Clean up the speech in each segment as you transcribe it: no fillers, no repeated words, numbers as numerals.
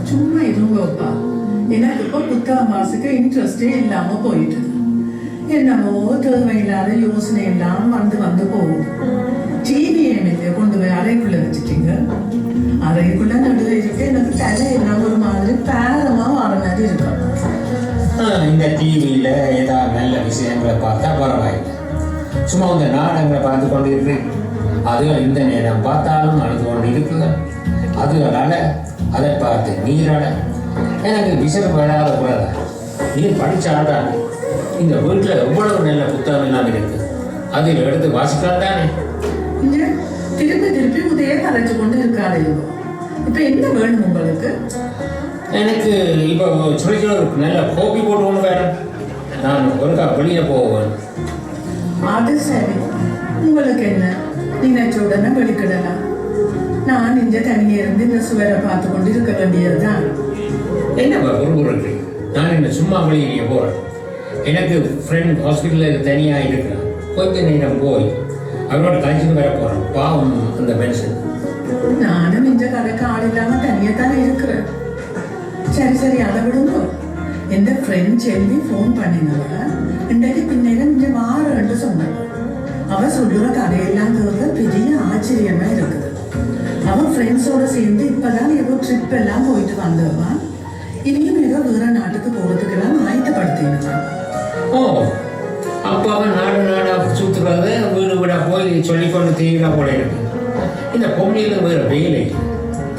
சும்மா இருங்கப்பா. எனக்கு இப்போ புத்தகம் வாசிக்க இன்ட்ரெஸ்டே இல்லாம போயிட்டு என்னமோ தேவையில்லாத யோசனை எல்லாம் வந்து போகுது. டிவியை கொண்டு போய் அறைக்குள்ள வச்சுட்டீங்க. அறைக்குள்ள நடுவே இருக்க எனக்கு தலை எல்லாம் ஒரு மாதிரி பேரமா வர மாதிரி இருக்கும். இந்த டிவியில ஏதாவது நல்ல விஷயங்களை பார்த்தா பரவாயில்லை. சும்மா இந்த நாடகங்களை பார்த்து கொண்டு இருக்கிறேன். அதுவும் இந்த நேரம் பார்த்தாலும் அழுது கொண்டு இருக்குது. அதுகளால அதை பார்த்து நீராட எனக்கு விசர் விடாத கூடாது. நீர் படிச்சால்தான் இந்த வீட்டில் எவ்வளவு நல்ல புத்தகம் எல்லாம் இருக்கு, அதில் எடுத்து வாசிக்கலாம் தானே. திருப்பி திருப்பி உதய கரைச்சு கொண்டு இருக்காரு. இப்ப என்ன வேணும் உங்களுக்கு? எனக்கு இப்போ சுழிக்கிற ஒரு நல்ல கோப்பி போட்டு ஒன்று வேணும். நான் ஒருக்கா வெளியே போவேன். அது சரி, உங்களுக்கு என்ன, நீங்க உடனே வெளிக்கிடலாம். நான் இங்க தனியே இருந்து இந்த சுவரை பார்த்து கொண்டு இருக்க வேண்டியதுதான். என்னப்பா குறுகுறுக்கு? நான் என்ன சும்மா வெளியே போறேன். எனக்கு ஃப்ரெண்ட் ஹாஸ்பிட்டலில் தனியாக இருக்கிறான். கொஞ்ச நேரம் போய் அவரோட கழிச்சுட்டு வர போறேன். பாவம் அந்த மனுஷன். நானும் இந்த கதைக்கு ஆள் இல்லாம தனியா தானே இருக்கிறேன். சரி அதை விடுங்க. எந்த ஃப்ரெண்ட் செல்வி ஃபோன் பண்ணினவ இன்றைக்கு பின்னேரம் இங்க வாரன்னு சொன்னாங்க. அவ சொல்லுற கதையெல்லாம் கேட்க பெரிய ஆச்சரியமா இருக்குது. அவன் ஃப்ரெண்ட்ஸோட சேர்ந்து இப்பதான் ஏதோ ட்ரிப் எல்லாம் போயிட்டு வந்தவன். இனியும் ஏதோ வேற நாட்டுக்கு போறதுக்கெல்லாம் ஆயத்தப்படுத்தினான். ஓ, அப்போ அவன் நாடா சுற்றுறது வீடு வீடா போய் சொல்லிக்கொண்டு தீவிரா போல இருக்கு. இந்த பொம்மையில வேற வேலை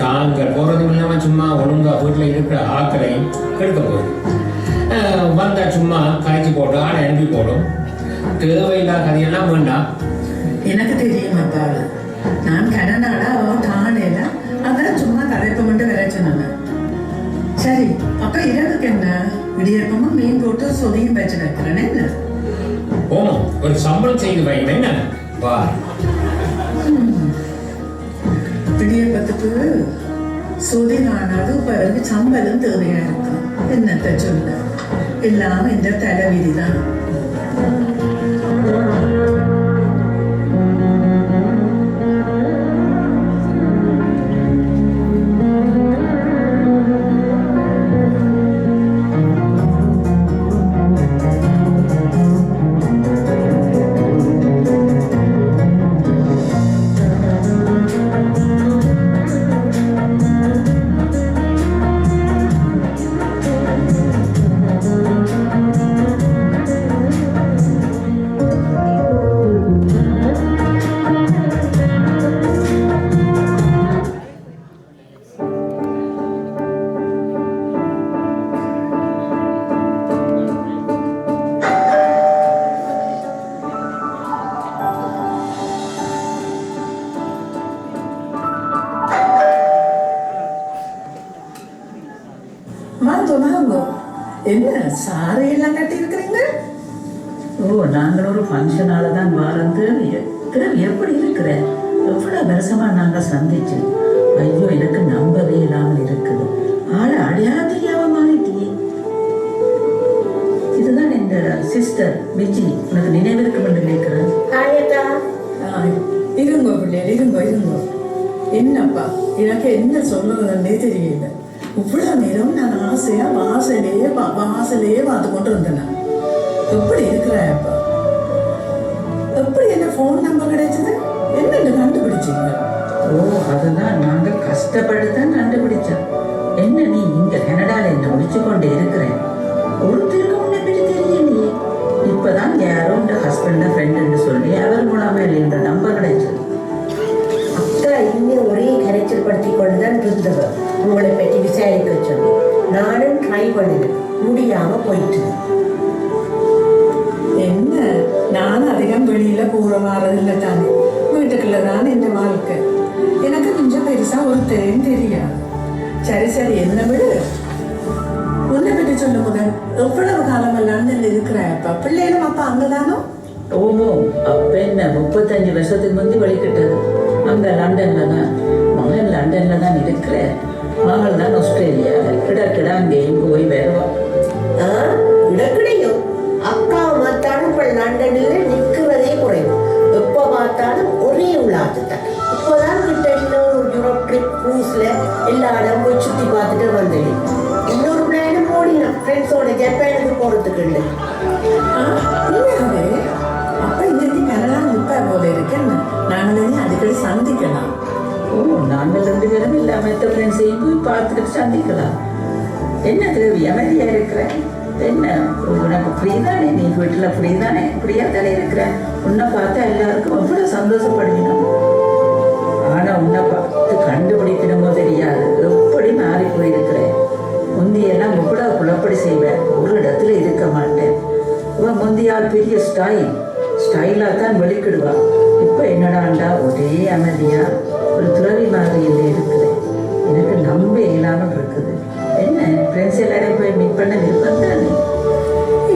தாங்க போறதும் இல்லாம சும்மா ஒழுங்கா வீட்டில் இருக்கிற ஆக்களையும் கெடுக்க போகுது. வந்தா சும்மா காய்ச்சி போட்டு ஆடை அனுப்பி போடும். தேவையில்லா கதையெல்லாம் வேண்டாம். எனக்கு தெரியும் அப்பா. நான் கனநாடா அவன் தானேல அதான் சும்மா கதைப்ப மட்டும் வர சொன்னாங்க. சரி, அப்ப இரவுக்கு என்ன? இடியப்பமா மீன் போட்டு சொதியும் வச்சு வைக்கிறேன்னு என்ன? போனோம், ஒரு சம்பளம் செய்து வைங்க. என்ன வா, இடியப்பத்துக்கு சொதி நானாது பிறகு சம்பளம் தேவையா இருக்கும். என்னத்த சொல்ல, எல்லாம் இந்த தலைவிதிதான். என்ன சாரையெல்லாம் கட்டி இருக்கிறீங்க? ஓ, நாங்கள் ஒரு ஃபங்க்ஷனால தான் வாரம். தேவி எப்படி இருக்கிற? எவ்வளோ வருஷமா நாங்கள் சந்திச்சு. ஐயோ, எனக்கு நம்பவே இல்லாமல் இருக்குது. ஆளை அடையாள தெரியாம மாறிட்டியே. இதுதான் இந்த சிஸ்டர் விஜி. உனக்கு நினைவிருக்கும் என்று நினைக்கிறேன். இருங்கோ பிள்ளைகள், இருங்கோ. என்னப்பா, எனக்கு என்ன சொல்லுறதுன்னே தெரியல. இவ்வளவு நேரம் நான் ஆசையா வாசலையே பார்த்து கொண்டு இருந்தேன். எப்படி இருக்கிறாயப்பா? எப்படி என்ன போன் நம்பர் கிடைச்சது? என்னன்னு கண்டுபிடிச்சீங்க? ஓ, அதுதான் நாங்கள் கஷ்டப்பட்டு தான் கண்டுபிடிச்சோம். என்ன நீ இங்க கனடால என்ன முடிச்சு கொண்டு இருக்கிறேன்? ஒருத்தருக்கு உன்னை பற்றி தெரியலையே. இப்பதான் யாரோ இந்த ஹஸ்பண்ட் ஃப்ரெண்டுன்னு சொல்லி அவர் மூலமா என்ற நம்பர் கிடைச்சது. அக்கா இன்னும் ஒரே கரைச்சல் படுத்தி கொண்டுதான் இருந்தவர் உங்களை பற்றி விசாரிக்க சொல்லி. நானும் ட்ரை பண்ணினேன், முடியாம போயிட்டு. என்ன, நான் அதிகம் வெளியில போற மாறதில்லை தானே. வீட்டுக்குள்ளதான் என் வாழ்க்கை. எனக்கு கொஞ்சம் பெருசா ஒருத்தரையும் தெரியாது. சரி என்ன விடு. உன்னை பற்றி சொல்ல முதல் எவ்வளவு காலம் எல்லாம் இருக்கிறப்பா? பிள்ளைகளும் அப்பா அங்கதானோ? ஓமோ, அப்ப என்ன 35 வருஷத்துக்கு முந்தி வழிகிட்டது. அங்க லண்டன்ல தான். மகன் லண்டன்ல தான் இருக்கிற. மகள் தான் ஆஸ்திரேலியாவில். கிடக்கிட அங்கேயும் போய் வருவான். இடக்கிடையும் அக்காவை பார்த்தாலும் இப்ப லண்டன்ல நிற்கிறதே குறையும். எப்ப பார்த்தாலும் ஒரே உள்ளாத்து தான். இப்போதான் கிட்ட இன்னொரு யூரோப் ட்ரிப் க்ரூஸ்ல எல்லா இடம் போய் சுத்தி பார்த்துட்டு வந்தேன். இன்னொரு பிளானும் ஓடினோம் ஃப்ரெண்ட்ஸோட ஜப்பானுக்கு போறதுக்கு. அப்ப இன்னைக்கு கனடா நிற்பா போல இருக்கு. நாங்களே அடிக்கடி சந்திக்கலாம். ஓ, நாங்கள் 2 பேரும் இல்லாம ஃப்ரெண்ட்ஸையும் போய் பார்த்துட்டு சந்திக்கலாம். என்ன தேவி அமைதியா இருக்கிறேன்? என்ன உனக்கு ஃப்ரீ தானே? நீ வீட்டில் ஃப்ரீ தானே? ஃப்ரீயா தானே இருக்கிறேன். உன்னை பார்த்தா எல்லாருக்கும் அவ்வளோ சந்தோஷப்படுவினோம். ஆனா உன்னை பார்த்து கண்டுபிடிக்கணுமோ தெரியாது. எப்படி மாறி போயிருக்கிறேன். முந்தியெல்லாம் எவ்வளோ குழப்படி செய்வேன். ஒரு இடத்துல இருக்க மாட்டேன். இவன் முந்தியால் பெரிய ஸ்டைலாக தான் வெளிக்கிடுவான். இப்போ என்னடாண்டா ஒரே அமைதியா ஒரு துறவி மாதிரியில் இருக்கிறேன். எனக்கு நம்ப இல்லாமல் இருக்குது. என்ன ஃப்ரெண்ட்ஸ் எல்லாரையும் போய் மீட் பண்ண விருப்பம் தானே?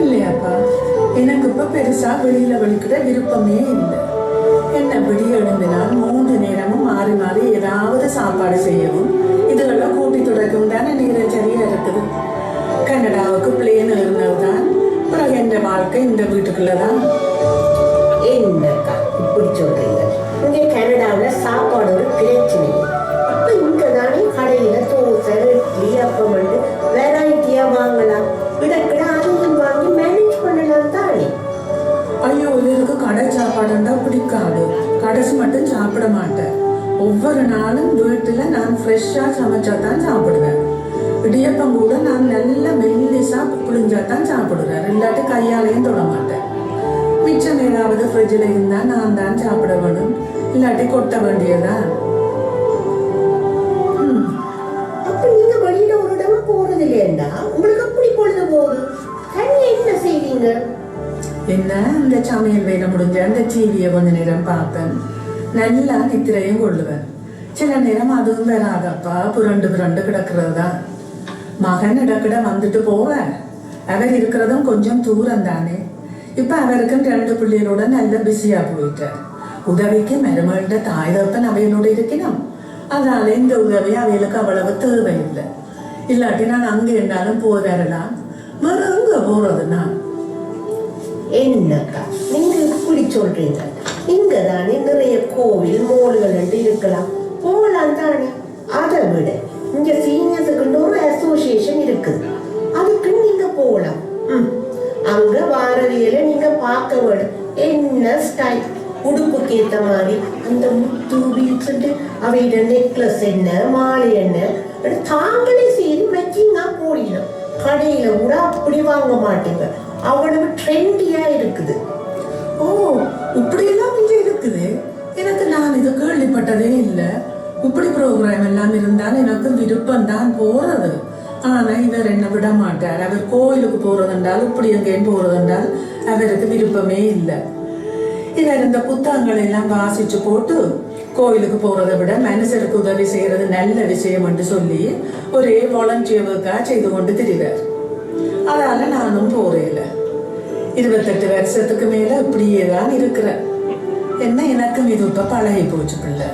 இல்லையாப்பா, எனக்கு இப்ப பெருசா வெளியில வெளிக்கிட விருப்பமே இல்லை. என்ன விடிய எழும்பினால் 3 நேரமும் மாறி ஏதாவது சாப்பாடு செய்யவும் இதுகெல்லாம் கூட்டி துடைக்கவும் தானே நேரம் சரியா இருக்குது. கனடாவுக்கு பிளேன் இருந்ததுதான். பிறகு எந்த வாழ்க்கை இந்த வீட்டுக்குள்ளதான். என்னக்கா இப்படி சொல்றீங்க? இங்க கனடாவில் சாப்பாடு ஒரு பிரச்சனை. அப்ப இங்க தானே கடையில தோசை இட்லி அப்பம் வந்து வெரைட்டியா வாங்கலாம். இடக்கிட அதையும் வாங்கி மேனேஜ் பண்ணலாம் தானே. ஐயோ, இவருக்கு கடை சாப்பாடுண்டா பிடிக்காது. கடைசி மட்டும் சாப்பிட மாட்டேன். ஒவ்வொரு நாளும் வீட்டுல நான் ஃப்ரெஷ்ஷா சமைச்சா தான் சாப்பிடுவேன். இடியப்பம் கூட நான் நல்ல மெல்லிசா புளிஞ்சா தான் சாப்பிடுவேன். இல்லாட்டி கையாலையும் தொட மாட்டேன். மிச்சம் ஏதாவது ஃப்ரிட்ஜில் இருந்தா நான் தான் சாப்பிட வேணும். இல்லாட்டி கொட்ட வேண்டியதான். அப்ப நீங்க வெளியில ஒரு இடம் போறது இல்லையா? உங்களுக்கு அப்படி பொழுது போகுது. தனியா என்ன செய்வீங்க? என்ன, இந்த சமையல் வேலை முடிஞ்ச அந்த டிவியை கொஞ்ச நேரம் பார்ப்பேன். நல்லா நித்திரையும் கொள்ளுவேன். சில நேரம் அதுவும் வராதப்பா, புரண்டு புரண்டு கிடக்கிறது தான். மகன் இடக்கிட வந்துட்டு போவேன். அவர் இருக்கிறதும் கொஞ்சம் தூரம் தானே. இப்ப அவருக்கு 2 பிள்ளைகளோட நல்ல பிஸியா போயிட்டார். உதவிக்கு மருமகிட்ட தாய் தப்பன் அவையோட இருக்கணும். அதனால இந்த உதவி அவைகளுக்கு அவ்வளவு தேவையில்லை. இல்லாட்டி நான் அங்க இருந்தாலும் போய் வரலாம். வேற எங்க போறது நான்? என்னக்கா நீங்க இப்படி சொல்றீங்க? இங்க தானே நிறைய கோவில் மோல்கள் இருக்கலாம், போகலாம் தானே. அதை விட இங்க சீனியர்ஸுக்கு ஒரு அசோசியேஷன் இருக்குது, அதுக்கு நீங்க போகலாம். அங்க வாரவியல நீங்க பார்க்க வேணும். என்ன ஸ்டைல், உடுப்புக்கு ஏத்த மாதிரி அந்த முத்து வீச்சுட்டு அவையிட நெக்லஸ் என்ன மாலை என்ன தாங்களே செய்து மேக்கிங்கா போடலாம். கடையில கூட அப்படி வாங்க மாட்டீங்க, அவ்வளவு ட்ரெண்டியா இருக்குது. ஓ, இப்படி எல்லாம் இங்க இருக்குது. எனக்கு நான் இது கேள்விப்பட்டதே இல்லை. இப்படி ப்ரோக்ராம் எல்லாம் இருந்தால் எனக்கு விருப்பம் தான் போறது. ஆனா இவர் என்ன விட மாட்டார். அவர் கோயிலுக்கு போறதென்றால் இப்படி எங்கேயும் போறதென்றால் அவருக்கு விருப்பமே இல்லை. இவர் இந்த புத்தகங்கள் எல்லாம் வாசிச்சு போட்டு கோயிலுக்கு போறதை விட மனுஷருக்கு உதவி செய்யறது நல்ல விஷயம் என்று சொல்லி ஒரே வாலண்டியர் ஒர்க்கா செய்து கொண்டு திரிவார். அதனால நானும் போறேன். 28 வருஷத்துக்கு மேல இப்படியே தான் இருக்கிறேன். என்ன, எனக்கும் இது இப்ப பழகி போச்சு பிள்ளை.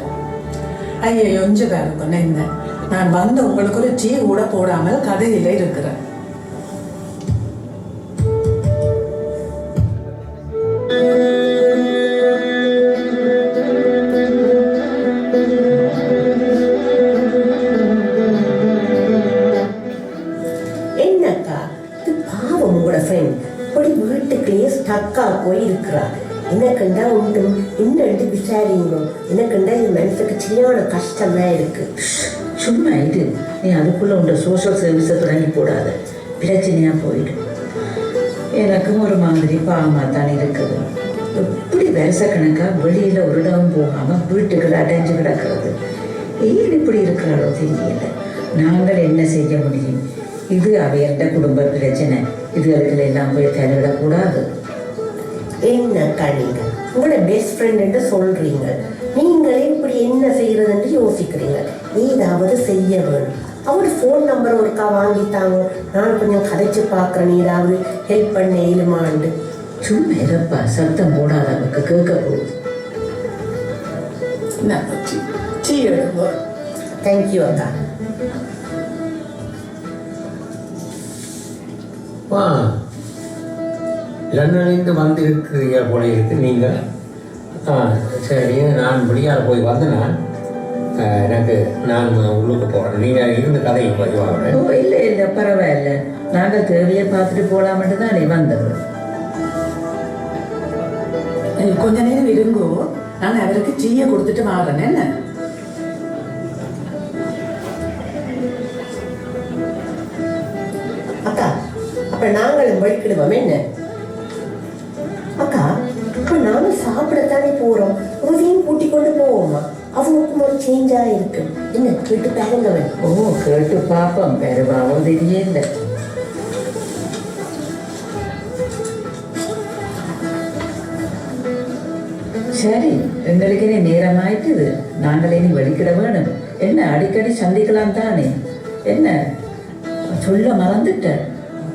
ஐயா கொஞ்ச பேருக்குன்னு என்ன, நான் வந்த உங்களுக்கு ஒரு டீ கூட போடாமல் கதையில இருக்கிறேன். என்னக்கா இது பாவம், உங்களோட ஃப்ரெண்ட் இப்படி வீட்டுக்குள்ளேயே ஸ்டக்கா போய் இருக்கிறார். எனக்குண்டா உண்டு இன்னும் விசாரிங்களோ. எனக்குண்டா இது மனசுக்கு சரியான கஷ்டமா இருக்கு. சும்மா இது, நீ அதுக்குள்ள உண்ட சோஷியல் சர்வீஸை தொடங்கி போடாத, பிரச்சனையா போயிடும். எனக்கும் ஒரு மாதிரி பாவமாக தான் இருக்குது. எப்படி வருஷக்கணக்கா வெளியில ஒரு இடம் போகாம வீட்டுக்குள்ள அடைஞ்சு கிடக்கிறது. ஏன் இப்படி இருக்கிறாரோ தெரியல. நாங்கள் என்ன செய்ய முடியும்? இது அவையண்ட குடும்ப பிரச்சனை. இதுகளுக்கு எல்லாம் போய் தலையிடக்கூடாது. என்னக்கா நீங்க உங்களோட பெஸ்ட் ஃப்ரெண்ட் என்று சொல்றீங்க, நீங்களே இப்படி என்ன செய்யறதுன்னு யோசிக்கிறீங்க. ஏதாவது செய்ய வேணும். அவரு ஃபோன் நம்பர் ஒருக்கா வாங்கித்தாங்க, நான் கொஞ்சம் கதைச்சு பார்க்குறேன், ஏதாவது ஹெல்ப் பண்ண இயலுமாண்டு. சும்மா இருப்பா, சத்தம் போடாத, அவருக்கு கேட்க போகுது. தேங்க்யூ அக்கா. லண்டன்லேருந்து வந்திருக்கிறீங்க போல இருக்கு நீங்கள். சரி, நான் வெளியால் போய் வந்தேன். நான் உள்ளுக்கு போகிறேன். நீங்கள் இருந்த கதையை பதிவாக. ஓ, இல்லை இல்லை, பரவாயில்ல. நாங்கள் தேவையை பார்த்துட்டு போகலாமட்டு தான் நீ வந்தது. கொஞ்ச நேரம் இருங்கோ, நான் அவருக்கு டீயை கொடுத்துட்டு வாரேன். என்ன அக்கா, அப்ப நாங்களும் வழிக்கிடுவோம். என்ன அக்கா, இப்ப நானும் சாப்பிடத்தானே போறோம், உதவியும் கூட்டி கொண்டு போவோமா? அவனுக்கும் ஒரு சேஞ்சா இருக்கு. என்ன கேட்டு பாருங்க. ஓ, கேட்டு பார்ப்போம். பெருவாவும் தெரியல. சரி, எங்களுக்கு இனி நேரம் ஆயிட்டுது. நாங்கள் இனி வலிக்கிட வேணும். என்ன, அடிக்கடி சந்திக்கலாம் தானே? என்ன சொல்ல மறந்துட்ட,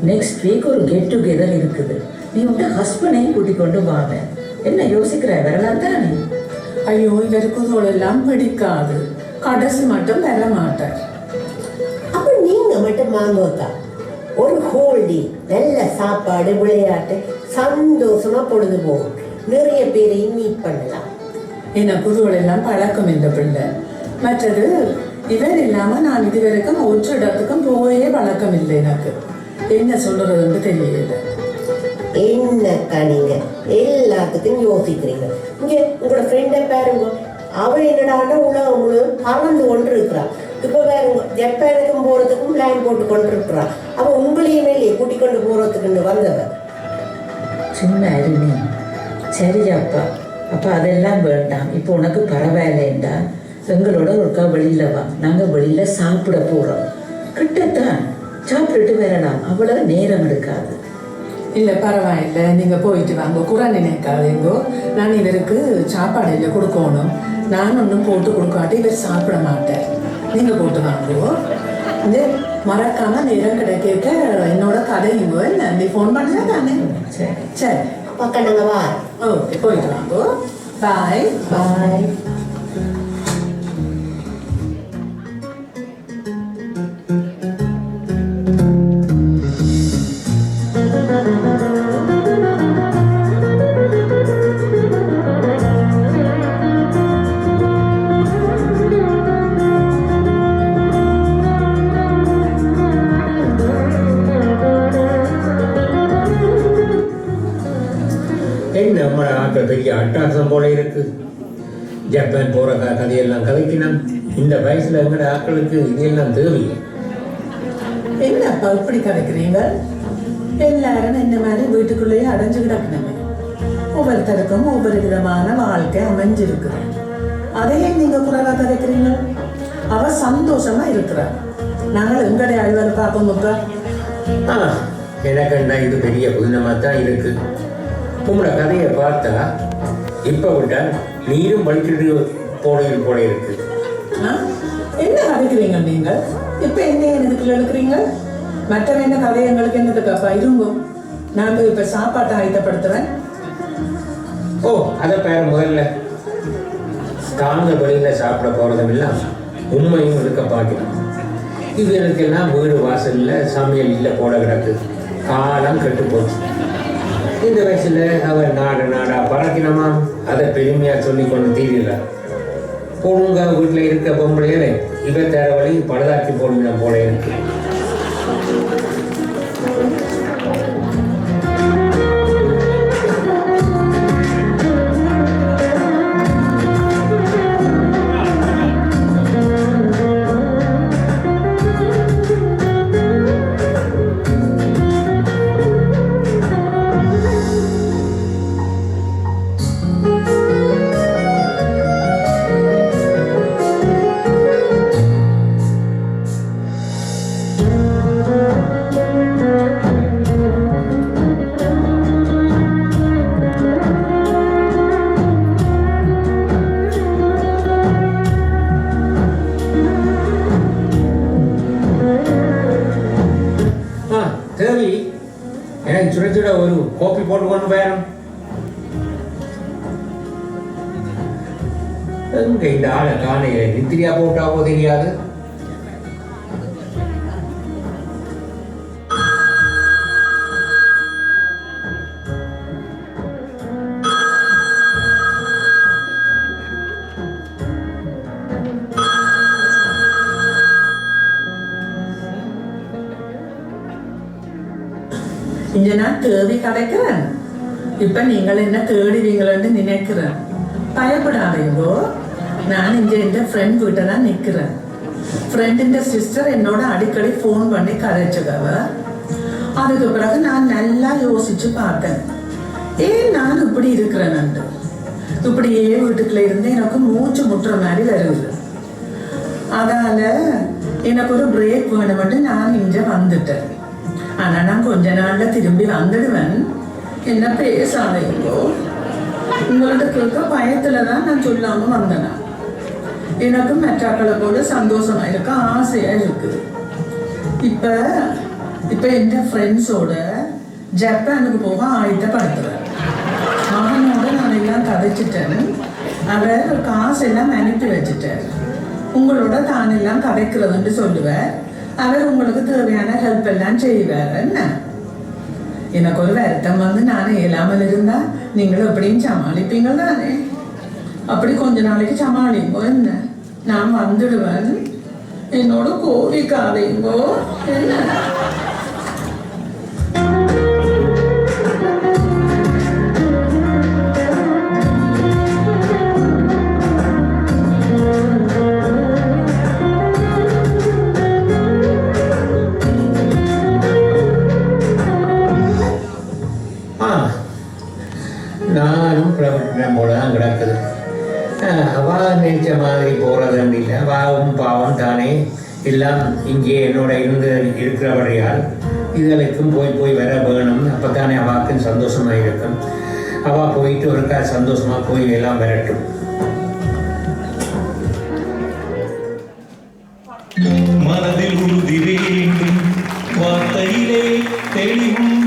நெக்ஸ்ட் வீக் ஒரு கெட் டுகெதர் இருக்குது. நீ உங்க ஹஸ்பண்டையும் கூட்டிக் கொண்டு வாங்க. என்ன யோசிக்கிற, வரலாம் தானே? ஐயோ, இவருக்கு எல்லாம் பிடிக்காது. கடைசி மட்டும் வர மாட்டார். அப்ப நீங்க மட்டும் வாங்குவக்கா. ஒரு ஹோல் டே நல்ல சாப்பாடு, விளையாட்டு, சந்தோஷமா பொழுது போகும். நிறைய பேரையும் மீட் பண்ணலாம். எனக்கு புதுவெல்லாம் பழக்கம் இந்த பிள்ளை. மற்றது இவர் இல்லாம நான் இது வரைக்கும் ஒரு இடத்துக்கும் போயே பழக்கம் இல்லை. எனக்கு என்ன சொல்றதுன்னு தெரியல. என்னக்கா நீங்க எல்லாத்துக்கும் யோசிக்கிறீங்க. இங்க உங்களோட ஃப்ரெண்டை பாருங்க, அவ என்னடான உலகம் முழுவதும் பறந்து கொண்டு இருக்கிறா. இப்ப பாருங்க, ஜப்பானுக்கும் போறதுக்கும் பிளான் போட்டு கொண்டு இருக்கிறா. அவ உங்களையுமே கூட்டி கொண்டு போறதுக்குன்னு வந்தவ. சும்மா அருணி. சரி அப்பா, அப்போ அதெல்லாம் வேண்டாம். இப்போ உனக்கு பரவாயில்லைண்டா எங்களோட ஒருக்கா வெளியில வா. நாங்கள் வெளியில சாப்பிட போறோம். கிட்டத்தான் சாப்பிட்டுட்டு வரலாம். அவ்வளவு நேரம் எடுக்காது. இல்லை பரவாயில்லை, நீங்கள் போயிட்டு வாங்க. குறை நினைக்காதீங்கோ. நான் இவருக்கு சாப்பாடு இல்லை கொடுக்கணும். நான் ஒன்றும் போட்டு கொடுக்காட்டி இவர் சாப்பிட மாட்டேன். நீங்கள் போட்டு வாங்குவோ. இந்த மறக்காம நேரம் கிடைக்க என்னோட கதையுங்கோ. என்ன நீ ஃபோன் பண்ணல தானே? சரி சரி பக்கம் நாங்க வா. ஓகே, போயிட்டு வாங்கோ. பாய் பாய். நம்ம ஆட்கள் பெரிய அட்டாசம் போல இருக்கு. ஜப்பான் போற கதையெல்லாம் கதைக்கணும். இந்த வயசுல எங்கட ஆட்களுக்கு இதெல்லாம் தேவை. என்னப்பா இப்படி கிடைக்கிறீங்க? எல்லாரும் என்ன மாதிரி வீட்டுக்குள்ளேயே அடைஞ்சு கிடக்கணுமே. ஒவ்வொருத்தருக்கும் ஒவ்வொரு விதமான வாழ்க்கை அமைஞ்சிருக்கு. அதையே நீங்க குறைவா கிடைக்கிறீங்க. அவ சந்தோஷமா இருக்கிறார். நாங்கள் எங்களுடைய அலுவலை பார்ப்போம்க்கா. எனக்கு இது பெரிய புதினமா தான் இருக்கு. உங்களோட கதையை பார்த்தா இப்ப விட்டா நீரும் வலிக்கிட்டு போடையில் போல இருக்கு. என்ன கதைக்கிறீங்க நீங்க? இப்ப என்ன எதுக்குள்ள இருக்கிறீங்க? மற்ற என்ன கதை எங்களுக்கு என்னதுக்காப்பா? இருங்கோ, நான் இப்ப சாப்பாட்டை ஆயத்தப்படுத்துவேன். ஓ, அதை பேர முதல்ல தாங்க வெளியில சாப்பிட போறதும் இல்லாம உண்மையும் இருக்க பார்க்கணும். இவருக்கெல்லாம் வீடு வாசல்ல சமையல் இல்லை போட கிடக்கு. காலம் கெட்டு போச்சு. இந்த வயசுல அவர் நாடா பறக்கணுமா? அதை பெருமையா சொல்லி கொண்டு தீர்கிறார். பொண்ணுங்க வீட்டுல இருக்க பொம்பளையில இவ தேர வழி பழுதாக்கி போடுங்க போல இருக்கு. எனக்கு சுட சுட ஒரு கோப்பி போட்டு கொண்டு போயிடும். எங்க இந்த ஆளை காணையில நித்திரியா போட்டாவோ தெரியாது. இங்க நான் தேடி கிடைக்கிறேன். இப்ப நீங்கள் என்ன தேடுவீங்களன்னு நினைக்கிறேன். பயப்படாதீங்கோ. நான் இங்க என் ஃப்ரெண்ட் வீட்டை தான் நிக்கிறேன். ஃப்ரெண்டின் சிஸ்டர் என்னோட அடிக்கடி ஃபோன் பண்ணி கதைச்சதவ. அதுக்கு பிறகு நான் நல்லா யோசிச்சு பார்த்தேன், ஏன் நான் இப்படி இருக்கிறேன். இப்படியே வீட்டுக்குள்ள இருந்து எனக்கு மூச்சு முட்டுற மாதிரி வருது. அதால எனக்கு ஒரு பிரேக் வேணும்னு நான் இங்க வந்துட்டேன். ஆனா நான் கொஞ்ச நாள்ல திரும்பி வந்துடுவேன். என்ன பேசாதீங்கோ. உங்கள்ட்ட கேட்க பயத்துலதான் நான் சொல்லாம வந்தேன். எனக்கு மெட்ராக்களை போல சந்தோஷமா இருக்க ஆசையா இருக்கு. இப்ப என் ஃப்ரெண்ட்ஸோட ஜப்பானுக்கு போக ஆயத்தப்படுத்துறேன். மகனோட நான் எல்லாம் கதைச்சிட்டேன். அவர் காசெல்லாம் அனுப்பி வச்சுட்டேன். உங்களோட தான் எல்லாம் கதைக்கிறதுன்னு சொல்லுவார். அவர் உங்களுக்கு தேவையான ஹெல்ப் எல்லாம் செய்வார். என்ன எனக்கு ஒரு வருத்தம் வந்து நானே இயலாமல் இருந்தா நீங்களும் எப்படியும் சமாளிப்பீங்க தானே? அப்படி கொஞ்ச நாளைக்கு சமாளிங்கோ. என்ன நான் வந்துடுவேன். என்னோட கோவிக்காதீங்கோ. என்ன நானும் பிரபலம் போல தான் கிடக்குது. அவா நினைச்ச மாதிரி போகிறதுன்னு இல்லை. அவாவும் பாவம் தானே எல்லாம் இங்கே என்னோட இருக்கிறபடியால் இதுகளுக்கும் போய் வர வேணும். அப்போ தானே அவாவுக்கும் சந்தோஷமாக இருக்கும். அவள் போயிட்டு ஒருக்கா சந்தோஷமாக போய் எல்லாம் வரட்டும். மனதில் உறுதி வேண்டும், வார்த்தையிலே தெளிவும்